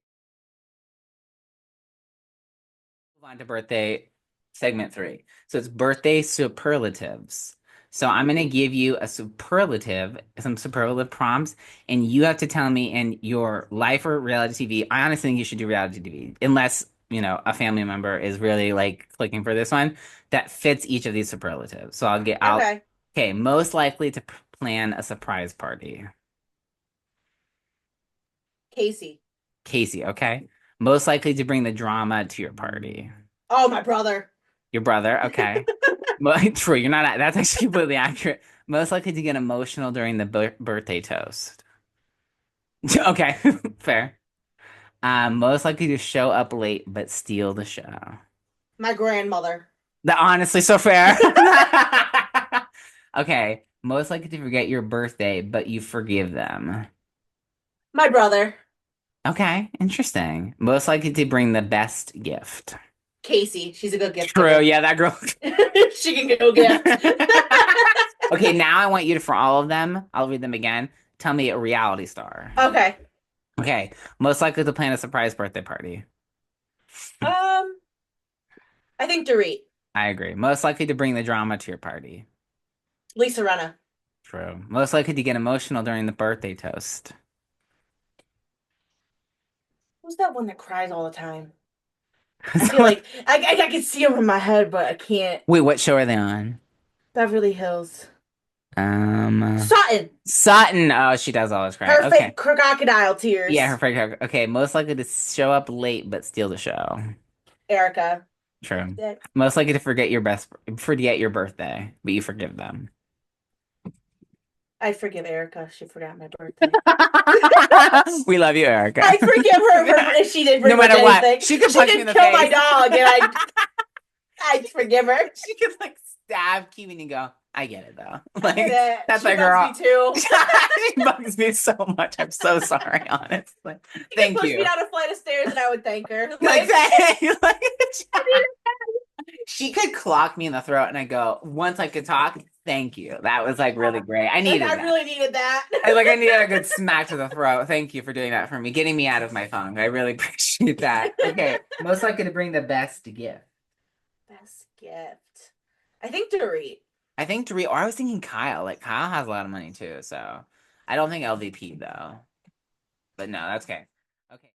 Move on to birthday segment 3. So it's birthday superlatives. So I'm gonna give you some superlative prompts, and you have to tell me in your life or reality TV. I honestly think you should do reality TV, unless a family member is really like clicking for this one that fits each of these superlatives. So I'll Okay. okay, most likely to plan a surprise party. Casey. Casey, okay. Most likely to bring the drama to your party. Oh, my brother. Your brother, okay. True, you're not. That's actually completely accurate. Most likely to get emotional during the birthday toast. Okay, fair. Most likely to show up late but steal the show. My grandmother. That honestly so fair. Okay, most likely to forget your birthday but you forgive them. My brother. Okay, interesting. Most likely to bring the best gift. Casey. She's a good gift True, giver. yeah, that girl. She can go gift. Okay, now I want you to, for all of them, I'll read them again. Tell me a reality star. Okay. Okay, most likely to plan a surprise birthday party. Um, I think Dorit. I agree. Most likely to bring the drama to your party. Lisa Renna. True. Most likely to get emotional during the birthday toast. Who's that one that cries all the time? I feel So- like I can see him in my head, but I can't. Wait, what show are they on? Beverly Hills. Um, Sutton. Sutton. Oh, she does always cry. Her Okay. fake crocodile Yeah, tears. her freak. Okay, most likely to show up late but steal the show. Erica. True. That Most likely to forget your birthday, but you forgive them. I forgive Erica. She forgot my birthday. We love you, Erica. I forgive her for if she did No pretty much matter what, anything. she could She punch me in did the kill my face. dog, and I forgive her. She could like stab Kevin and go, I get it though. I get Like it. that's She my bugs girl. me too. She bugs me so much. I'm so sorry, honestly. She could Thank push me you. down a flight of stairs, and I would thank her. Like Like, that. Like, she could clock me in the throat and I go, once I could talk, thank you. That was like really great. I like needed I that. really needed that. I needed a good smack to the throat. Thank you for doing that for me, getting me out of my funk. I really appreciate that. Okay, most likely to bring the best gift. Best gift. I think Dorit. I think Dorit, or I was thinking Kyle. Like Kyle has a lot of money too, so I don't think LVP though. But no, that's okay. Okay.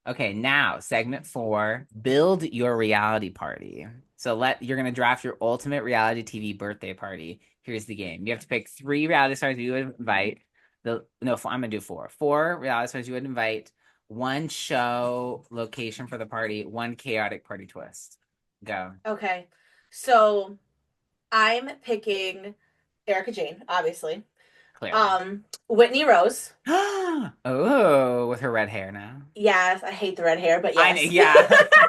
Okay, now segment 4, build your reality party. So you're gonna draft your ultimate reality TV birthday party. Here's the game. You have to pick 3 reality stars you would invite. I'm gonna do 4. 4 reality stars you would invite, one show location for the party, one chaotic party twist. Go. Okay. So I'm picking Erica Jane, obviously. Clearly. Whitney Rose. Oh, with her red hair now. Yes, I hate the red hair, but I know, yes. yeah.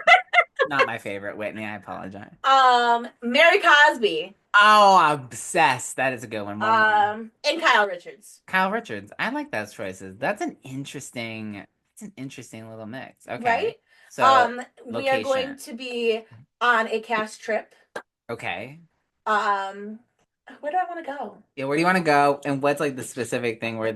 Not my favorite, Whitney. I apologize. Mary Cosby. Oh, I'm obsessed. That is a good one. One more. And Kyle Richards. Kyle Richards. I like those choices. That's an interesting little mix. Right? Okay. So We are going location. to be on a cast trip. Okay. Um, where do I want to go? Yeah, where do you want to go? And what's like the specific thing where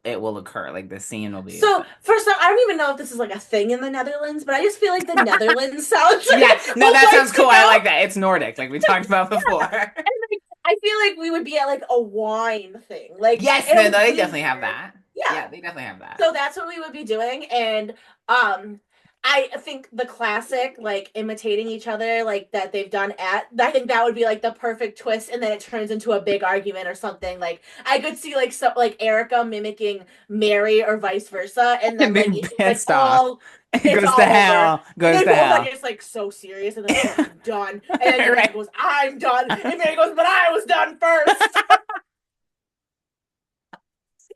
it will occur? Like the scene will be. So, first off, I don't even know if this is like a thing in the Netherlands, but I just feel like the Netherlands sounds like Yeah, a no, cool that place sounds to cool. I go. like that. It's Nordic, like we talked about before. And like, I feel like we would be at like a wine thing. Like, Yes, no, it'll no, they be definitely have weird. that. Yeah. Yeah, they definitely have that. So that's what we would be doing. And um I think the classic, like imitating each other, like that they've done I think that would be like the perfect twist, and then it turns into a big argument or something. Like I could see like like Erica mimicking Mary or vice versa, and then And like being it's just like pissed off. It it's goes to all over. hell. And Goes they to both like hell. it's like so serious, and then they're like, I'm done. And then Erica Right. goes, I'm done. And Mary goes, but I was done first.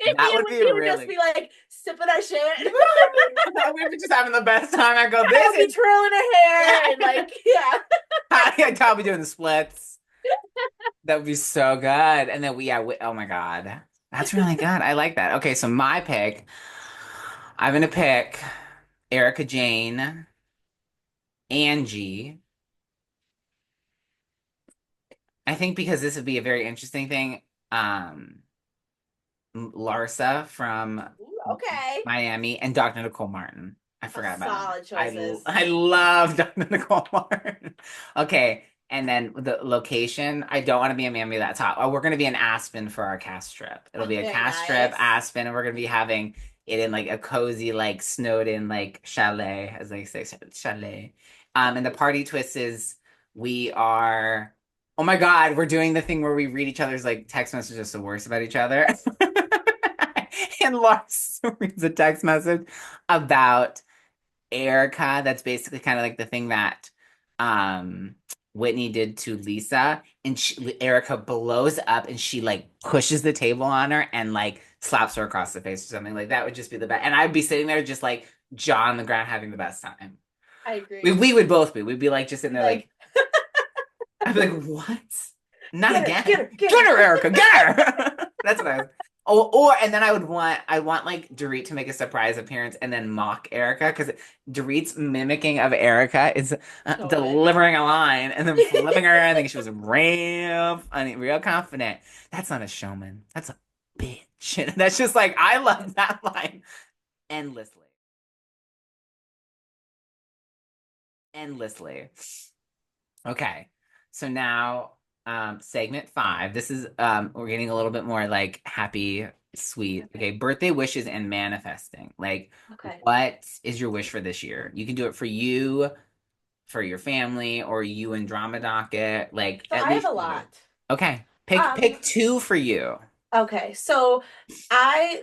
And me That and would be Whitney would just really. be like sipping our shit. We were just having the best time. I go, I'll this be is. twirling her hair and like, yeah. I'd be doing the splits. That would be so good. And then oh my God. That's really good. I like that. Okay, so my pick, I'm gonna pick Erica Jane, Angie. I think because this would be a very interesting thing. Um, Larsa from Ooh, okay. Miami, and Dr. Nicole Martin. I A forgot about him. solid I choices. I love Dr. Nicole Martin. Okay, and then the location. I don't want to be in Miami. That's hot. Oh, we're gonna be in Aspen for our cast trip. It'll Oh, be a very cast trip, nice. Aspen, and we're gonna be having it in like a cozy, like snowed in, like chalet, as they say, chalet. And the party twist is we are. Oh my God, we're doing the thing where we read each other's like text messages the worst about each other. And Lars reads a text message about Erica. That's basically kind of like the thing that um Whitney did to Lisa. And Erica blows up and she like pushes the table on her and like slaps her across the face or something. Like that would just be the best. And I'd be sitting there just like jaw on the ground having the best time. I We, agree. we would both be. We'd be like just You'd sitting be there like like, I'd be like, what? Not get her, get again. her, get Get her, her. Erica, get her. That's what I was. Oh, and then I want like Dorit to make a surprise appearance and then mock Erica because Dorit's mimicking of Erica is Totally. delivering a line and then flipping her. I think she was real funny, real confident. That's not a showman. That's a bitch. That's just like I love that line endlessly, endlessly. Okay. So now segment 5. This is we're getting a little bit more like happy, sweet. Okay. Okay, birthday wishes and manifesting. Like Okay. what is your wish for this year? You can do it for you, for your family, or you and Drama Docket. Like So at I have least a two. lot. Okay. Pick Um, pick two for you. okay. So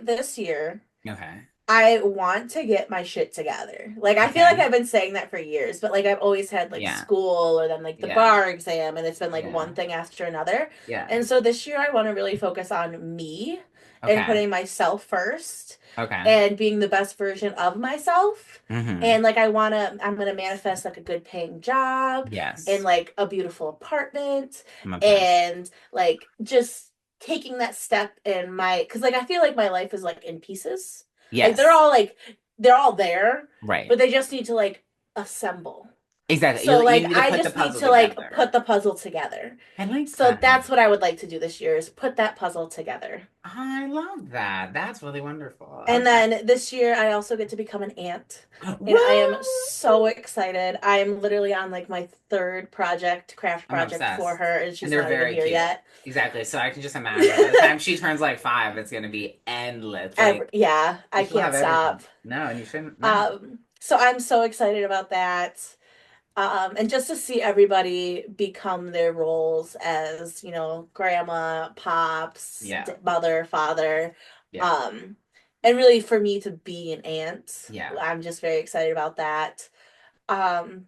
this year Okay. I want to get my shit together. Like I feel like Okay. I've been saying that for years, but like I've always had like Yeah. school or then like the Yeah. bar exam, and it's been like Yeah. one thing after another. Yeah. And so this year I want to really focus on me and Okay. putting myself first Okay. and being the best version of myself. Mm-hmm. And like I'm gonna manifest like a good paying job and Yes. like a beautiful apartment I'm obsessed. and like just taking that step in my, because like I feel like my life is like in pieces. Yes. Like they're all there, Right. but they just need to like assemble. Exactly. So You like need to I put the just need puzzle to like together. put the puzzle together. I like So that. that's what I would like to do this year is put that puzzle together. I love that. That's really wonderful. And Okay. then this year I also get to become an aunt. And I am What? so excited. I'm literally on like my third craft I'm project for obsessed. her, and And she's they're not even very here cute. yet. Exactly. So I can just imagine by the time she turns like 5, it's gonna be endless. Like Yeah, I she'll have can't everything. stop. No, and you shouldn't. No. So I'm so excited about that. And just to see everybody become their roles as, grandma, pops, Yeah. mother, father. Yeah. Um, and really for me to be an aunt, Yeah. I'm just very excited about that. Um,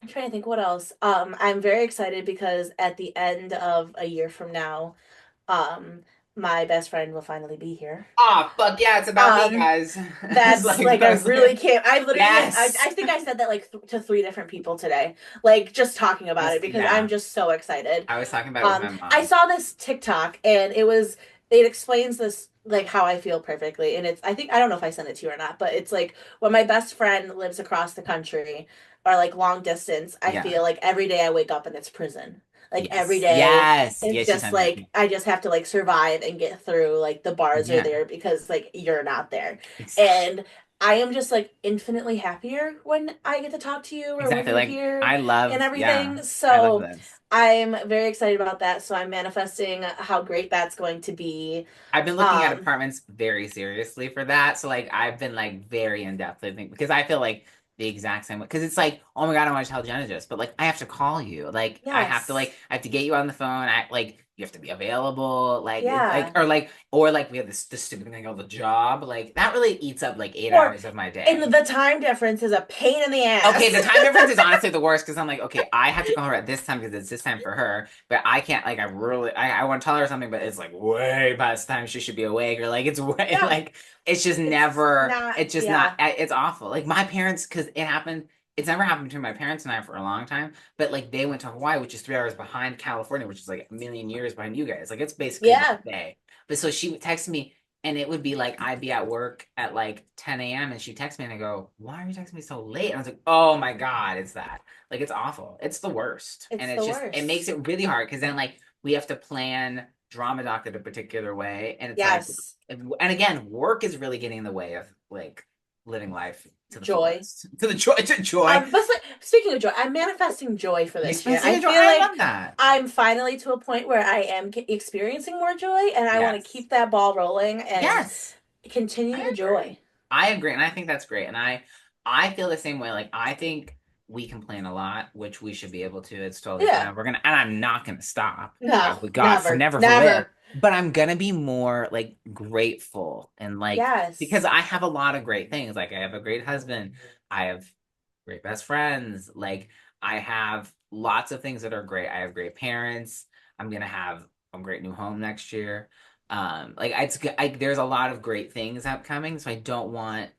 I'm trying to think what else. I'm very excited because at the end of a year from now, um, my best friend will finally be here. Oh, fuck yeah, it's about me, Um, guys. It's that's like, like I really can't. I literally yes. I think I said that like to three different people today, like just talking about it because I'm Yeah. just so excited. I was talking about it with my I mom. saw this TikTok and it explains this like how I feel perfectly, and it's I don't know if I sent it to you or not, but it's like when my best friend lives across the country or like long distance, I Yeah. feel like every day I wake up and it's prison. Like every Yes. day Yes. it's Yes, she just sent that to like me. I just have to like survive and get through. Like the bars are Yeah. there because like you're not there. Exactly. And I am just like infinitely happier when I get to talk to you or when Exactly. you're Like here I and love, yeah. everything. I love So this. I'm very excited about that. So I'm manifesting how great that's going to be. I've been looking at Um, apartments very seriously for that. So like I've been like very in depth, I think, because I feel like the exact same way. Because it's like, oh my God, I want to tell Jenna this, but like I have to call you. Like yes. I have to get you on the phone. I like you have to be available. Like it's like Yeah. or like we have this stupid thing called the job. Like that really eats up like eight Or hours of my and day. the time difference is a pain in the Okay, ass. the time difference is honestly the worst because I'm like, okay, I have to call her at this time because it's this time for her, but I can't like I want to tell her something, but it's like way past the time she should be awake or like it's way Yeah. like it's just It's never not, it's just not yeah. it's awful. Like my parents, because it happened, it's never happened between my parents and I for a long time, but like they went to Hawaii, which is 3 hours behind California, which is like a million years behind you guys. Like it's basically one Yeah. day. But so she would text me and it would be like I'd be at work at like 10 a.m. and she'd text me and I go, why are you texting me so late? And I was like, oh my God, it's that. Like it's awful. It's the worst. And It's it's the just it makes worst. it really hard because then like we have to plan drama doctor a particular way. And it's like Yes. and again, work is really getting in the way of like living life to the Joy. fullest. To the joy to joy. But speaking of joy, I'm manifesting joy for You this spend year. I singing joy. feel I like love that. I'm finally to a point where I am experiencing more joy, and I want to Yes. keep that ball rolling and Yes. continue I the agree. joy. I agree, and I think that's great. And I feel the same way. Like I think we complain a lot, which we should be able to. It's totally Yeah. fine. We're gonna, and I'm not gonna stop. No, God, for never, never forbid. never. But I'm gonna be more like grateful and like because Yes. I have a lot of great things. Like I have a great husband. I have great best friends. Like I have lots of things that are great. I have great parents. I'm gonna have a great new home next year. Like there's a lot of great things upcoming, so I don't want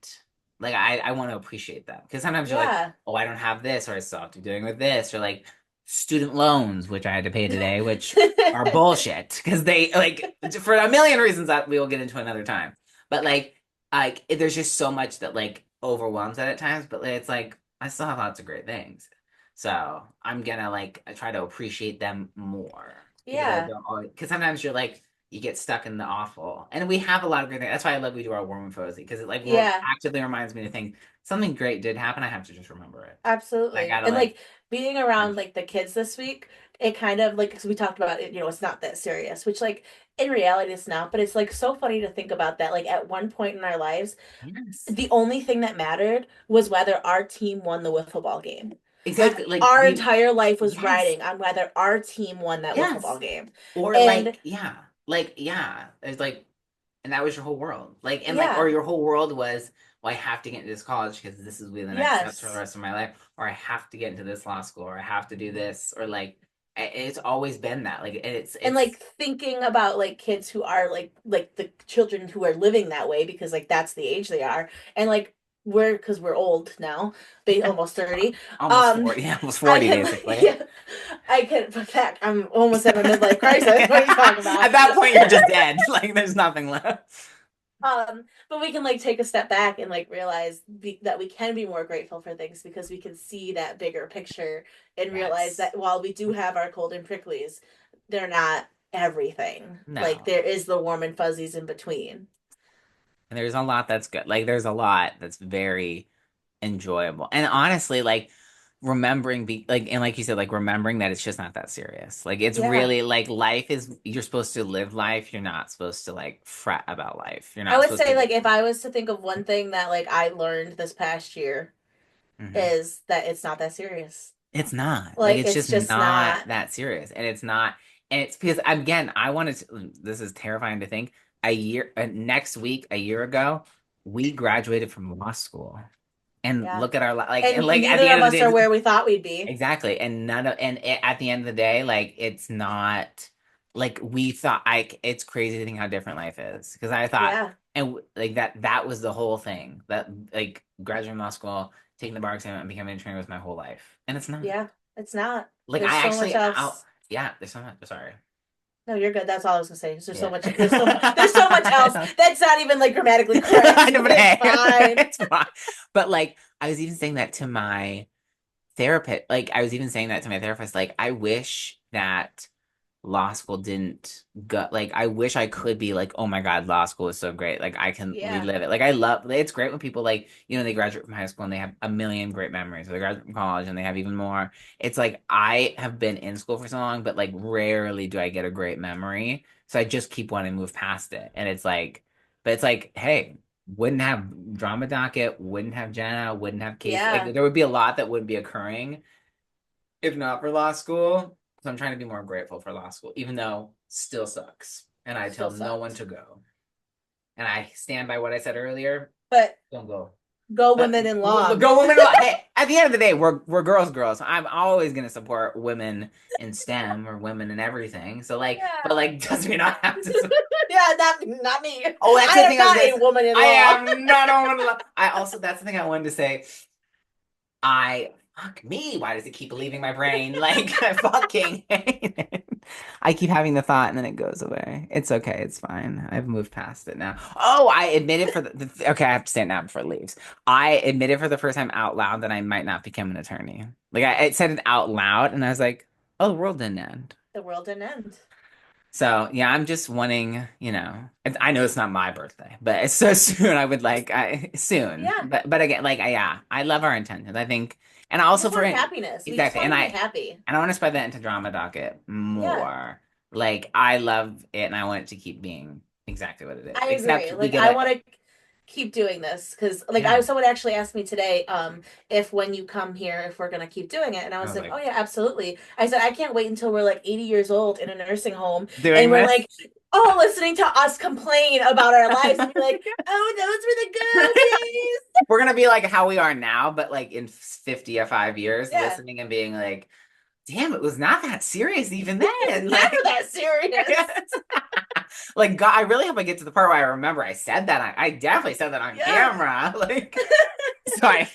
like I want to appreciate that because sometimes you're like, Yeah. oh, I don't have this, or I still have to be doing with this, or like student loans, which I had to pay today, which are bullshit because they like for a million reasons that we will get into another time. But there's just so much that like overwhelms it at times, but it's like I still have lots of great things. So I'm gonna like I try to appreciate them more because I Yeah. don't always because sometimes you're like you get stuck in the awful. And we have a lot of great things. That's why I love we do our warm and fuzzy because it like Yeah. actively reminds me to think something great did happen. I have to just remember it. I Absolutely. gotta And like like being around like the kids this week, it kind of like, because we talked about it, it's not that serious, which like in reality it's not, but it's like so funny to think about that. Like at one point in our lives, yes, the only thing that mattered was whether our team won the wiffle ball game. Like exactly. Like our we entire life was yes, riding on whether our team won that wiffle ball yes. game. Or And like yeah. It's like and that was your whole world. Like and like or yeah, your whole world was well, I have to get into this college because this is really the next steps for the yes. rest of my life, or I have to get into this law school, or I have to do this, or like it's always been that. Like And it's like thinking about like kids who are like the children who are living that way because like that's the age they are. And like we're because we're old now, almost 30. almost Um 40, yeah, almost I 40 can basically. yeah, I can in fact I'm almost at my midlife crisis. What are you talking At about? that point, you're just dead. Like, there's nothing left. But we can like take a step back and like realize that we can be more grateful for things because we can see that bigger picture and realize Yes. that while we do have our cold and pricklies, they're not everything. Like No. there is the warm and fuzzies in between. And there's a lot that's good. Like, there's a lot that's very enjoyable. And honestly, like, remembering be like and like you said, like remembering that it's just not that serious. Like it's Yeah. really like life is you're supposed to live life. You're not supposed to like fret about life. You're I not would supposed say to like if I was to think of one thing that like I learned this past year Mhm. is that it's not that serious. It's not. Like Like it's it's just just not not. that serious. And it's not and it's because again, I wanted to this is terrifying to think a year next week, a year ago, we graduated from law school. And Yeah. look at our and And like at neither the of end of us the are day, where we thought we'd be. exactly. And none of at the end of the day, like it's not like we thought like it's crazy to think how different life is. Because I thought Yeah. like that was the whole thing. That like graduating law school, taking the bar exam and becoming a trainer was my whole life. And it's not. Yeah. It's not. Like There's I so much actually out else. yeah, there's so much sorry. No, you're good. That's all I was gonna say. Yeah. There's so much else. That's not even like grammatically I correct, know, but but it's hey, fine. it's fine. But like I was even saying that to my therapist, like I was even saying that to my therapist, like I wish that law school didn't go like I wish I could be like, oh my God, law school is so great. Like I can Yeah. relive it. Like I love it's great when people like, they graduate from high school and they have a million great memories, or they graduate from college and they have even more. It's like I have been in school for so long, but like rarely do I get a great memory. So I just keep wanting to move past it. And it's like, but it's like, hey, wouldn't have drama docket, wouldn't have Jenna, wouldn't have Casey. Like Yeah. there would be a lot that would be occurring if not for law school. So I'm trying to be more grateful for law school, even though still sucks. And I tell Still no one sucked. to go. And I stand by what I said earlier. But Don't go. go But women in law. go women in law. Hey, at the end of the day, we're girls. I'm always gonna support women in STEM or women in everything. So like, but Yeah. like, does me not have to? Yeah, not me. Oh, that's I the am thing I was not gonna a say. woman in I law. am not a woman in law. I also that's the thing I wanted to say. I fuck me. Why does it keep leaving my brain? Like I fucking hate it. I keep having the thought and then it goes away. It's okay. It's fine. I've moved past it now. Oh, I admitted for okay. I have to stand down before it leaves. I admitted for the first time out loud that I might not become an attorney. Like I said it out loud, and I was like, "Oh, the world didn't end." The world didn't end. So yeah, I'm just wanting, I know it's not my birthday, but it's so soon. I would like, I soon, Yeah. but again, like, yeah, I love our intentions. I think, and We also just for want happiness. We just exactly, want to be happy. and I want to spread that into drama docket Yeah. more. Like, I love it, and I want it to keep being exactly what it is. I Except agree. we Like get I it, want to keep doing this because like I yeah. someone actually asked me today if when you come here if we're gonna keep doing it and I I was was like, like oh yeah, absolutely. I said I can't wait until we're like 80 years old in a nursing home and doing we're this. like oh listening to us complain about our lives and be like, oh those were the good old days. We're gonna be like how we are now, but like in 50 or 5 years, Yeah. listening and being like, damn, it was not that serious even It's then. never Like, that serious. like God, I really hope I get to the part where I remember I said that. I definitely said that on Yeah. camera. Like, so I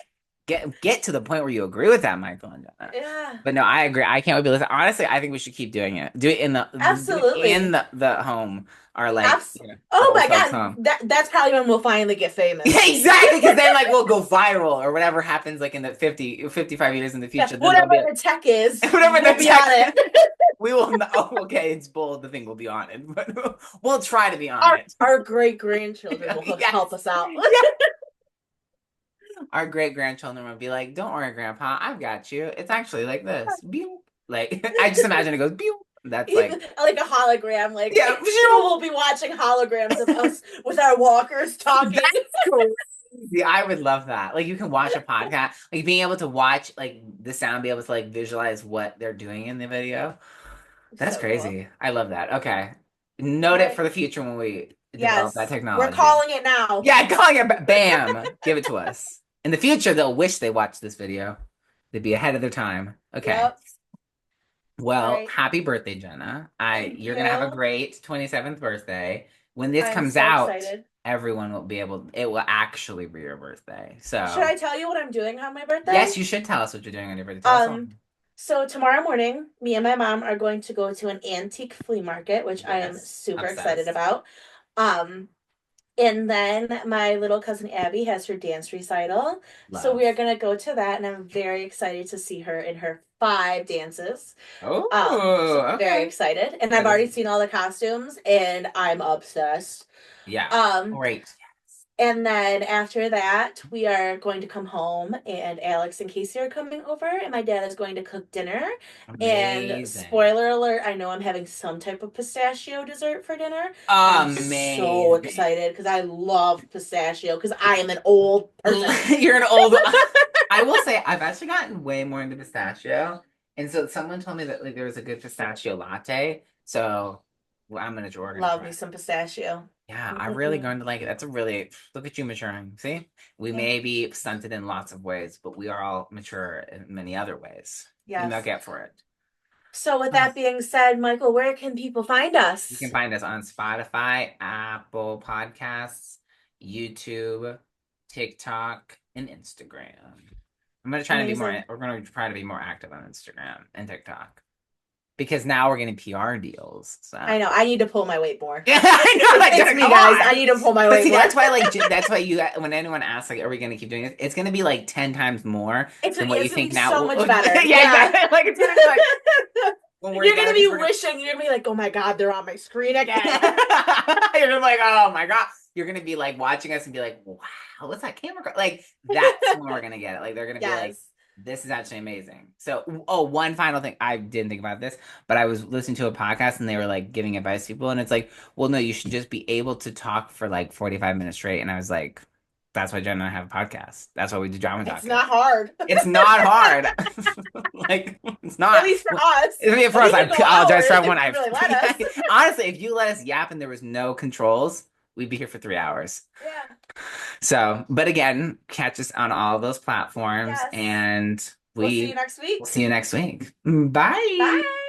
get to the point where you agree with that, Michael and Jenna. Yeah. But no, I agree. I can't wait to listen. Honestly, I think we should keep doing it. Do it in Absolutely. the home or like Abs- the oh old my folks' God. home. That's probably when we'll finally get Yeah, famous. exactly. Because then like we'll go viral or whatever happens like in the 55 years in the Yeah, future. Then there'll whatever be the tech is, whatever we'll the be on tech. it. We will not. Oh, okay, it's bold. The thing will be on it, but we'll try to be on Our it. our great grandchildren will help Yes. us out. Yeah. Our great grandchildren will be like, "Don't worry, Grandpa, I've got you. It's actually like this." Beep. Like I just imagine it goes beep. That's like, Even like a hologram, like yeah, people will be watching holograms of us with our walkers talking. that's crazy. I would love that. Like you can watch a podcast, like being able to watch like the sound, be able to like visualize what they're doing in the video. That's So cool. crazy. I love that. Okay. Note All it right. for the future when we develop that Yes, we're technology. calling it now. Yeah, calling it bam. Give it to us. In the future, they'll wish they watched this video. They'd be ahead of their time. Okay. Yep. All Well, right. happy birthday, Jenna. I Thank you're gonna have a you. great 27th birthday. When this I'm comes so out, excited. everyone will be able it will actually be your birthday. Should I So tell you what I'm doing on my birthday? yes, you should tell us what you're doing on your birthday. Tell us all. Um, so tomorrow morning, me and my mom are going to go to an antique flea market, which I am Yes. super excited Obsessed. about. Um, and then my little cousin Abby has her dance recital. So we are Love. gonna go to that, and I'm very excited to see her in her 5 dances. So Oh, I'm very okay. excited. And I've That is already seen all the costumes and I'm obsessed. yeah. Um, Great. And then after that, we are going to come home, and Alex and Casey are coming over, and my dad is going to cook dinner. And Amazing. spoiler alert, I know I'm having some type of pistachio dessert for dinner, and I'm so Amazing. excited because I love pistachio because I am an old person. You're an old. I will say I've actually gotten way more into pistachio, and so someone told me that like there was a good pistachio latte. So well, we're gonna Love try me it. some pistachio. Yeah, I'm really Mm-mm-mm. going to like it. That's a really look at you maturing. See, we Yeah. may be stunted in lots of ways, but we are all mature in many other ways. You make Yes. up for it. So with that being said, Michael, where can people find You can us? find us on Spotify, Apple Podcasts, YouTube, TikTok, and Instagram. I'm gonna try to be more. Amazing. We're gonna try to be more active on Instagram and TikTok because now we're getting PR deals. So I know. I need to pull my weight more. yeah, I know. Like, It's Jenna, me, come guys. on. I need to pull my But weight see, more. that's why you when anyone asks like, are we gonna keep doing this? It's gonna be like 10 times more than what you It's gonna think be now. so much better. Yeah, Yeah. exactly. Like it's gonna be like when we're You're gonna together because be we're gonna. wishing, you're gonna be like, oh my God, they're on my screen You're again. gonna be like, oh my God. You're gonna be like watching us and be like, wow, what's that camera? Like that's when we're gonna get it. Like they're gonna be like, Yes. this is actually amazing. So, oh, one final thing. I didn't think about this, but I was listening to a podcast and they were like giving advice to people, and it's like, well, no, you should just be able to talk for like 45 minutes straight. And I was like, that's why Jen and I have a podcast. That's why we do drama It's talking. not hard. It's not hard. Like it's At not. least for us. For us, We I could go apologize for hours everyone. if you really let us. Honestly, if you let us yap and there was no controls, we'd be here for 3 hours. Yeah. So, but again, catch us on all those platforms, Yes. and We'll see you we next will week. see you next week. Bye. Bye.